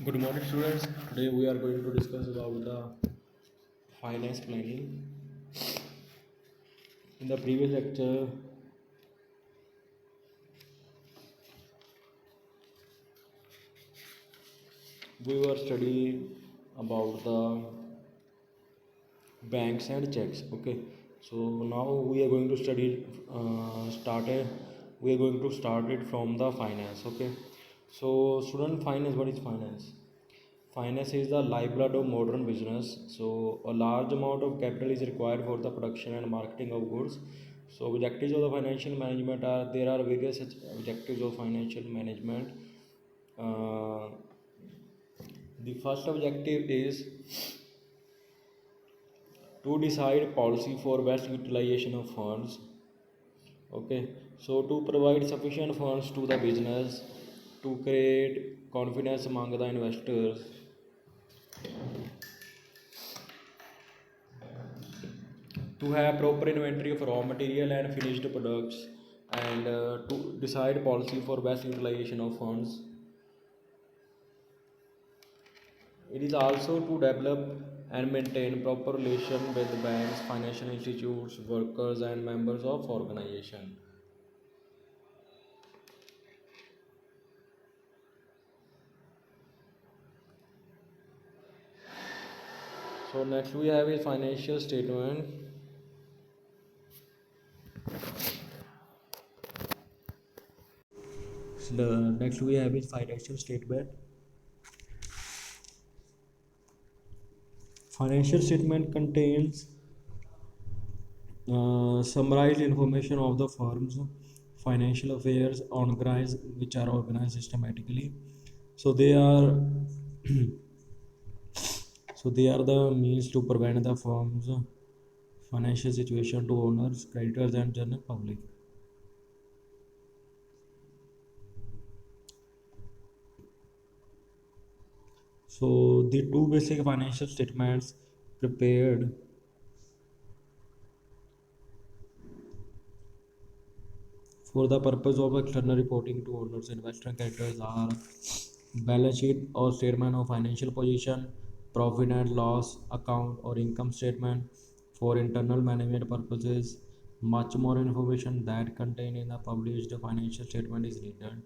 Good morning, students. Today we are going to discuss about the finance planning. In the previous lecture, we were studying about the banks and checks. Okay, so now we are going to study started. We are going to start it from the finance. Okay, so student, finance. What is finance? Finance is the lifeblood of modern business. So a large amount of capital is required for the production and marketing of goods. So objectives of the financial management are there are various such objectives of financial management. Uh, the first objective is to decide policy for best utilization of funds. Okay, so to provide sufficient funds to the business, to create confidence among the investors, to have proper inventory of raw material and finished products, and to decide policy for best utilization of funds. It is also to develop and maintain proper relation with banks, financial institutes, workers and members of organization. So next we have a financial statement. The next we have is financial statement. Financial statement contains summarized information of the firm's financial affairs organized, which are organized systematically. So they are so they are the means to prevent the firm's financial situation to owners, creditors, and general public. So the two basic financial statements prepared for the purpose of external reporting to owners, investors, and creditors are balance sheet or statement of financial position, profit and loss account or income statement. For internal management purposes, much more information that contained in the published financial statement is needed.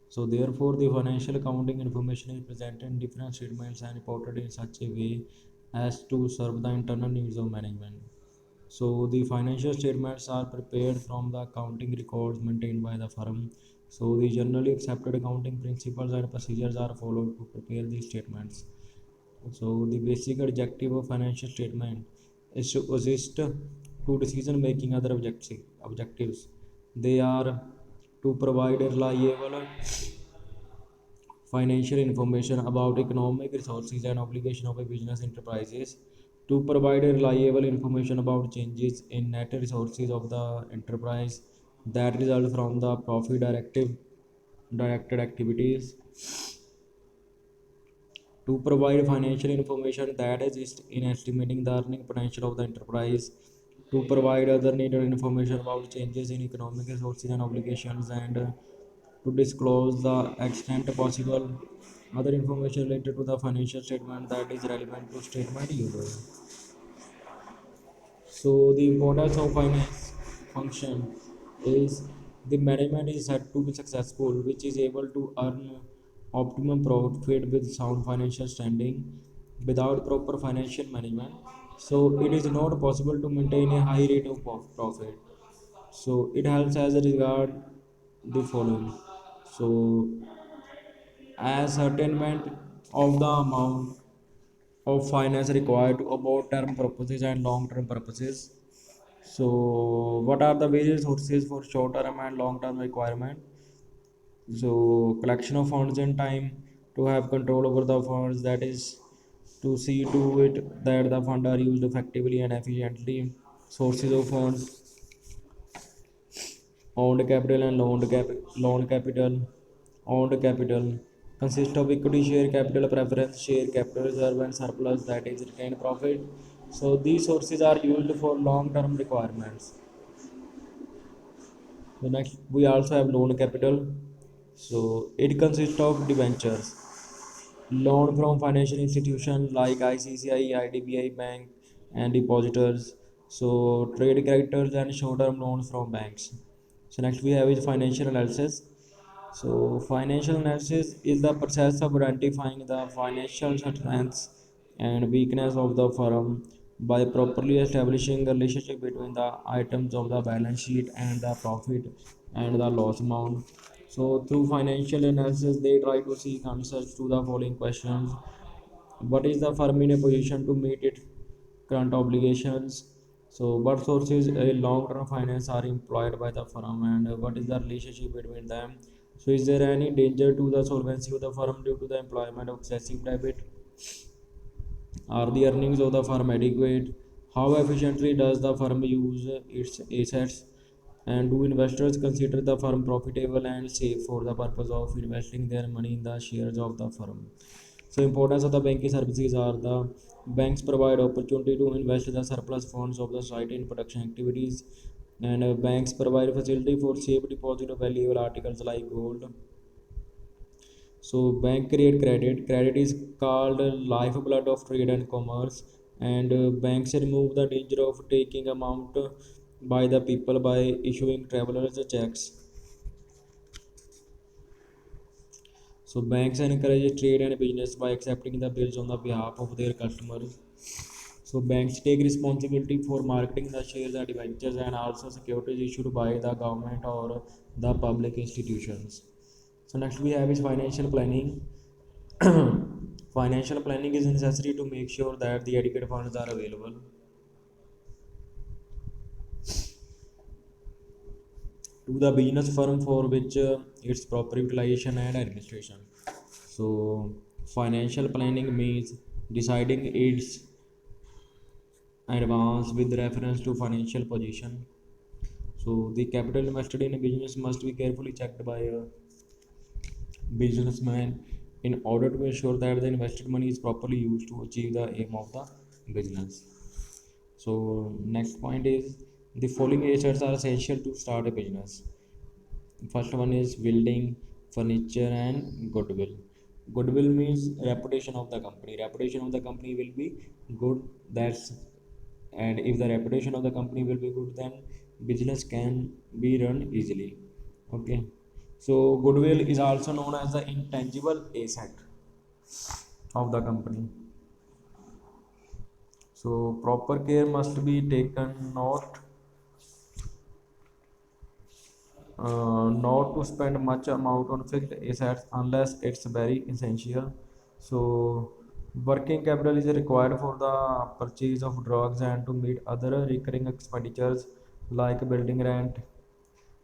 So therefore, the financial accounting information is presented in different statements and reported in such a way as to serve the internal needs of management. So the financial statements are prepared from the accounting records maintained by the firm. So the generally accepted accounting principles and procedures are followed to prepare these statements. So the basic objective of financial statement is to assist to decision making other objectives. They are to provide reliable financial information about economic resources and obligation of a business enterprises, to provide reliable information about changes in net resources of the enterprise that result from the profit directed activities, to provide financial information that assists in estimating the earning potential of the enterprise, to provide other needed information about changes in economic resources and obligations, and to disclose the extent possible other information related to the financial statement that is relevant to statement users. So the importance of finance function is the management is said to be successful, which is able to earn optimum profit with sound financial standing without proper financial management. So it is not possible to maintain a high rate of profit. So it helps as a regard the following. So ascertainment of the amount of finance required to about term purposes and long term purposes. So, what are the various sources for short term and long term requirement? So, collection of funds in time to have control over the funds, that is to see to it that the funds are used effectively and efficiently. Sources of funds, owned capital and loan capital. Owned capital consists of equity share capital, preference share capital, reserve, and surplus, that is retained profit. So these sources are used for long term requirements. The next we also have loan capital. So it consists of debentures. Loan from financial institutions like ICCI, IDBI Bank, and depositors. So trade characters and short-term loans from banks. So next we have is financial analysis. So financial analysis is the process of identifying the financial strengths and weakness of the firm by properly establishing the relationship between the items of the balance sheet and the profit and the loss amount. So through financial analysis, they try to seek answers to the following questions: what is the firm in a position to meet its current obligations? So what sources a long-term finance are employed by the firm, and what is the relationship between them? So is there any danger to the solvency of the firm due to the employment of excessive debt? Are the earnings of the firm adequate? How efficiently does the firm use its assets? And do investors consider the firm profitable and safe for the purpose of investing their money in the shares of the firm? So, importance of the banking services are: the banks provide opportunity to invest the surplus funds of the society in production activities, and banks provide facility for safe deposit of valuable articles like gold. So bank create credit. Credit is called lifeblood of trade and commerce, and banks remove the danger of taking amount by the people by issuing travelers checks. So banks encourage trade and business by accepting the bills on the behalf of their customers. So banks take responsibility for marketing the shares and debentures and also securities issued by the government or the public institutions. So next we have is financial planning. Financial planning is necessary to make sure that the adequate funds are available to the business firm for which its proper utilization and administration. So, financial planning means deciding its advance with reference to financial position. So, the capital invested in a business must be carefully checked by a businessman in order to ensure that the invested money is properly used to achieve the aim of the business. So next point is the following assets are essential to start a business. First one is building, furniture, and goodwill. Goodwill means reputation of the company. Reputation of the company will be good. That's and if the reputation of the company will be good, then business can be run easily. Okay. So goodwill is also known as the intangible asset of the company. So proper care must be taken not to spend much amount on fixed assets unless it's very essential. So working capital is required for the purchase of drugs and to meet other recurring expenditures like building rent,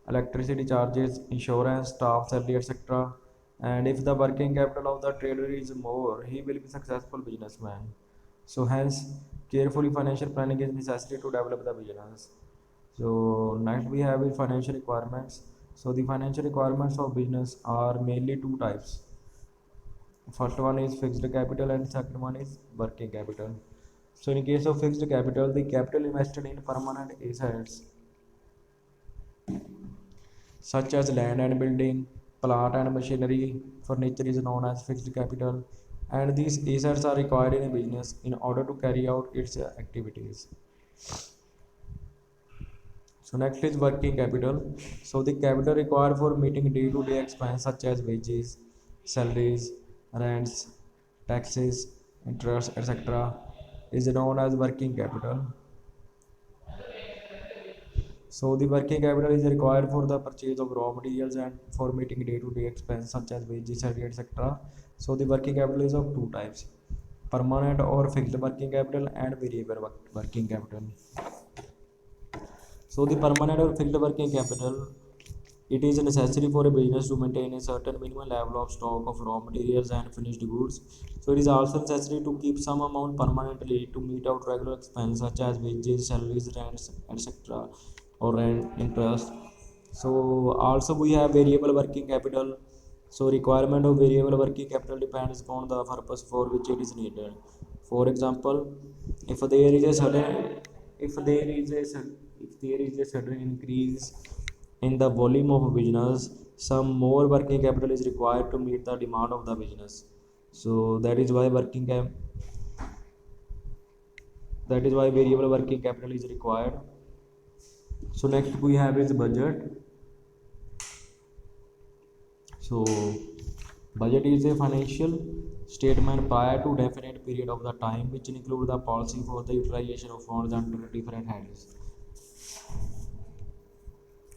electricity charges, insurance, staff salary, etc. And if the working capital of the trader is more, he will be successful businessman. So hence, carefully financial planning is necessary to develop the business. So next we have is financial requirements. So the financial requirements of business are mainly two types. First one is fixed capital and second one is working capital. So in case of fixed capital, the capital invested in permanent assets such as land and building, plant and machinery, furniture is known as fixed capital, and these assets are required in a business in order to carry out its activities. So next is working capital. So the capital required for meeting day-to-day expense such as wages, salaries, rents, taxes, interest, etc. is known as working capital. So the working capital is required for the purchase of raw materials and for meeting day-to-day expense such as wages, salary, etc. So the working capital is of two types: permanent or fixed working capital and variable working capital. So the permanent or fixed working capital, it is necessary for a business to maintain a certain minimum level of stock of raw materials and finished goods. So it is also necessary to keep some amount permanently to meet out regular expenses such as wages, salaries, rents, etc. or rent, interest. So also we have variable working capital. So requirement of variable working capital depends upon the purpose for which it is needed. For example, if there is a sudden if there is a if there is a sudden increase in the volume of business, some more working capital is required to meet the demand of the business. So that is why variable working capital is required. So next we have is budget. So budget is a financial statement prior to definite period of the time which include the policy for the utilization of funds under different heads.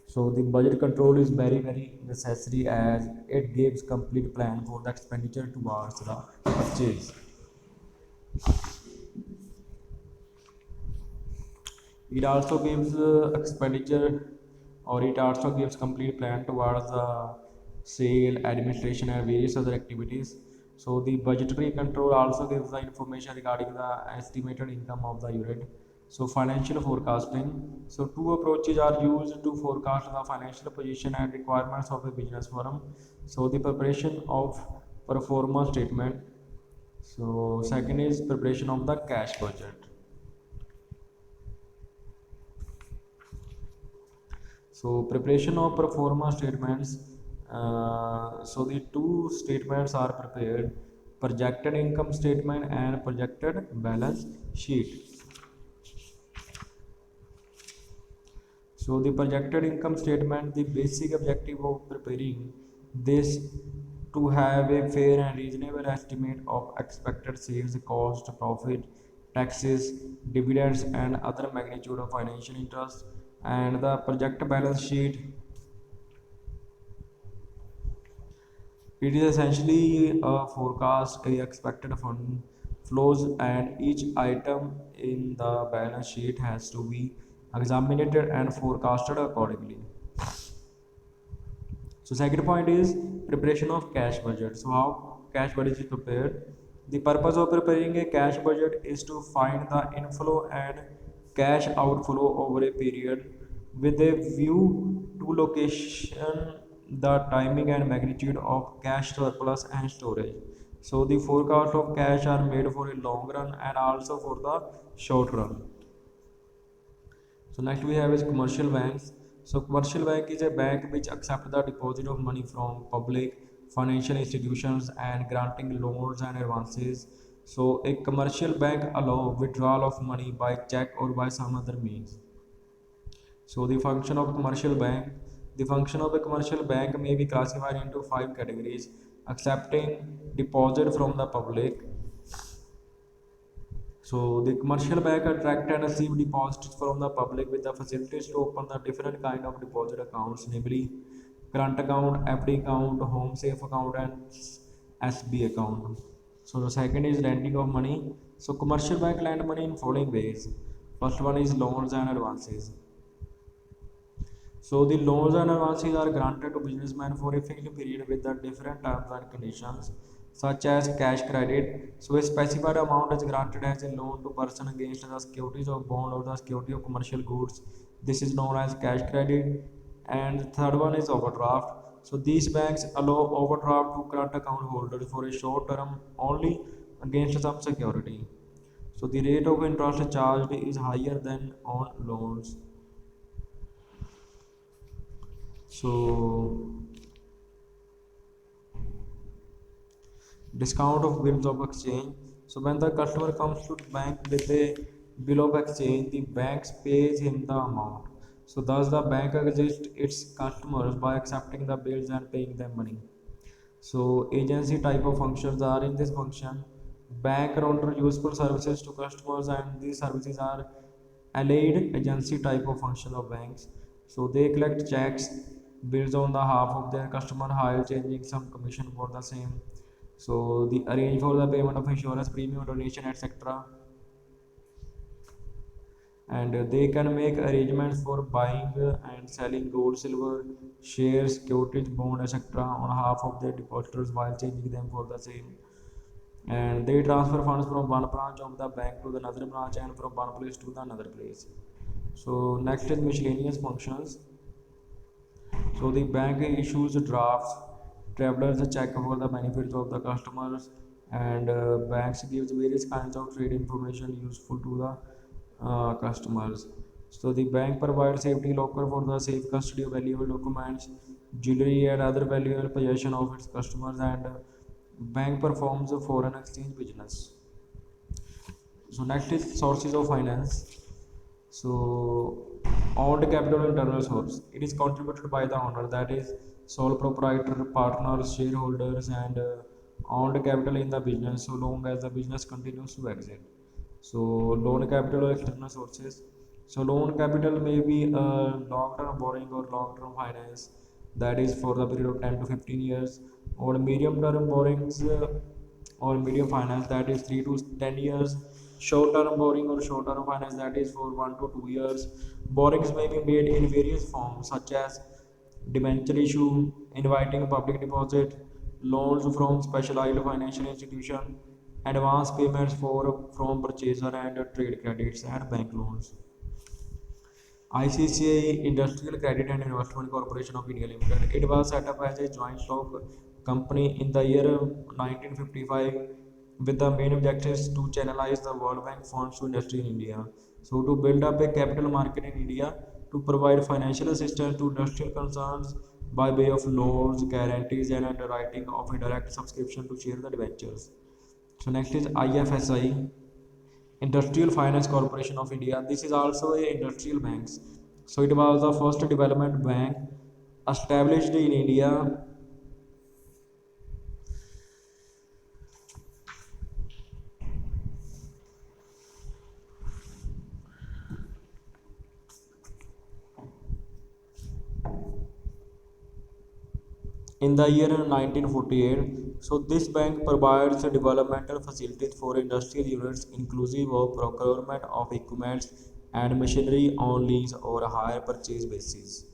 So the budget control is very necessary as it gives complete plan for the expenditure towards the purchase. It also gives expenditure, or it also gives complete plan towards the sale, administration, and various other activities. So the budgetary control also gives the information regarding the estimated income of the unit. So financial forecasting. So two approaches are used to forecast the financial position and requirements of a business firm. So the preparation of pro forma statement. So second is preparation of the cash budget. So preparation of pro forma statements. So the two statements are prepared: projected income statement and projected balance sheet. So the projected income statement, the basic objective of preparing this to have a fair and reasonable estimate of expected sales, cost, profit, taxes, dividends, and other magnitude of financial interest. And the project balance sheet, it is essentially a forecast, a expected fund flows, and each item in the balance sheet has to be examined and forecasted accordingly. So second point is preparation of cash budget. So how cash budget is prepared? The purpose of preparing a cash budget is to find the inflow and cash outflow over a period with a view to location, the timing and magnitude of cash surplus and storage. So the forecast of cash are made for a long run and also for the short run. So next we have is commercial banks. So commercial bank is a bank which accept the deposit of money from public financial institutions and granting loans and advances. So a commercial bank allow withdrawal of money by check or by some other means. So the function of a commercial bank may be classified into five categories: accepting deposit from the public. So the commercial bank attract and receive deposits from the public with the facilities to open the different kind of deposit accounts, namely current account, FD account, home safe account, and SB account. So the second is lending of money. So commercial bank lend money in following ways. First one is loans and advances. So the loans and advances are granted to businessmen for a fixed period with the different terms and conditions, such as cash credit. So a specified amount is granted as a loan to person against the securities of bond or the security of commercial goods. This is known as cash credit. And the third one is overdraft. So these banks allow overdraft to current account holders for a short term only against some security. So the rate of interest charged is higher than on loans. So discount of bills of exchange. So when the customer comes to the bank with a bill of exchange, the bank pays him the amount. So thus the bank assists its customers by accepting the bills and paying them money. So agency type of functions are in this function. Bank render useful services to customers, and these services are allied agency type of function of banks. So they collect checks, bills on the half of their customer while changing some commission for the same. So the arrange for the payment of insurance premium, donation, etc. And they can make arrangements for buying and selling gold, silver, shares, securities, bond, etc. on behalf of their depositors while changing them for the same. And they transfer funds from one branch of the bank to another branch and from one place to the another place. So next is miscellaneous functions. So the bank issues drafts, travelers a check for the benefits of the customers, and banks gives various kinds of trade information useful to the customers. So the bank provides safety locker for the safe custody of valuable documents, jewelry, and other valuable possession of its customers, and Bank performs a foreign exchange business. So next is sources of finance. So owned capital internal source. It is contributed by the owner, that is sole proprietor, partners, shareholders, and owned capital in the business so long as the business continues to exist. So loan capital or external sources. So loan capital may be a long-term borrowing or long-term finance, that is for the period of 10 to 15 years, or medium-term borrowings or medium finance, that is 3 to 10 years, short-term borrowing or short-term finance, that is for 1 to 2 years. Borrowings may be made in various forms such as debenture issue, inviting public deposit, loans from specialized financial institution, advance payments for from purchaser and trade credits and bank loans. ICCI Industrial Credit and Investment Corporation of India Limited. It was set up as a joint stock company in the year 1955 with the main objectives to channelize the World Bank funds to industry in India. So to build up a capital market in India, to provide financial assistance to industrial concerns by way of loans, guarantees, and underwriting of a direct subscription to share the debentures. So next is IFSI, Industrial Finance Corporation of India. This is also a industrial bank. So it was the first development bank established in India in the year 1948. So this bank provides developmental facilities for industrial units inclusive of procurement of equipment and machinery on lease or hire purchase basis.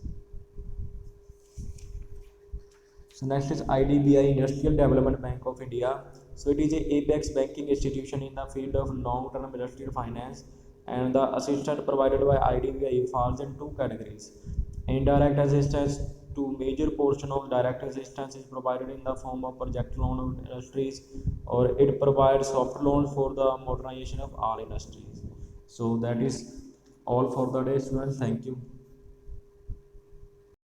So next is IDBI, Industrial Development Bank of India. So it is a apex banking institution in the field of long-term industrial finance, and the assistance provided by IDBI falls in two categories. Indirect assistance, to major portion of direct assistance is provided in the form of project loan of industries, or it provides soft loans for the modernization of all industries. So that is all for the day, students. Thank you.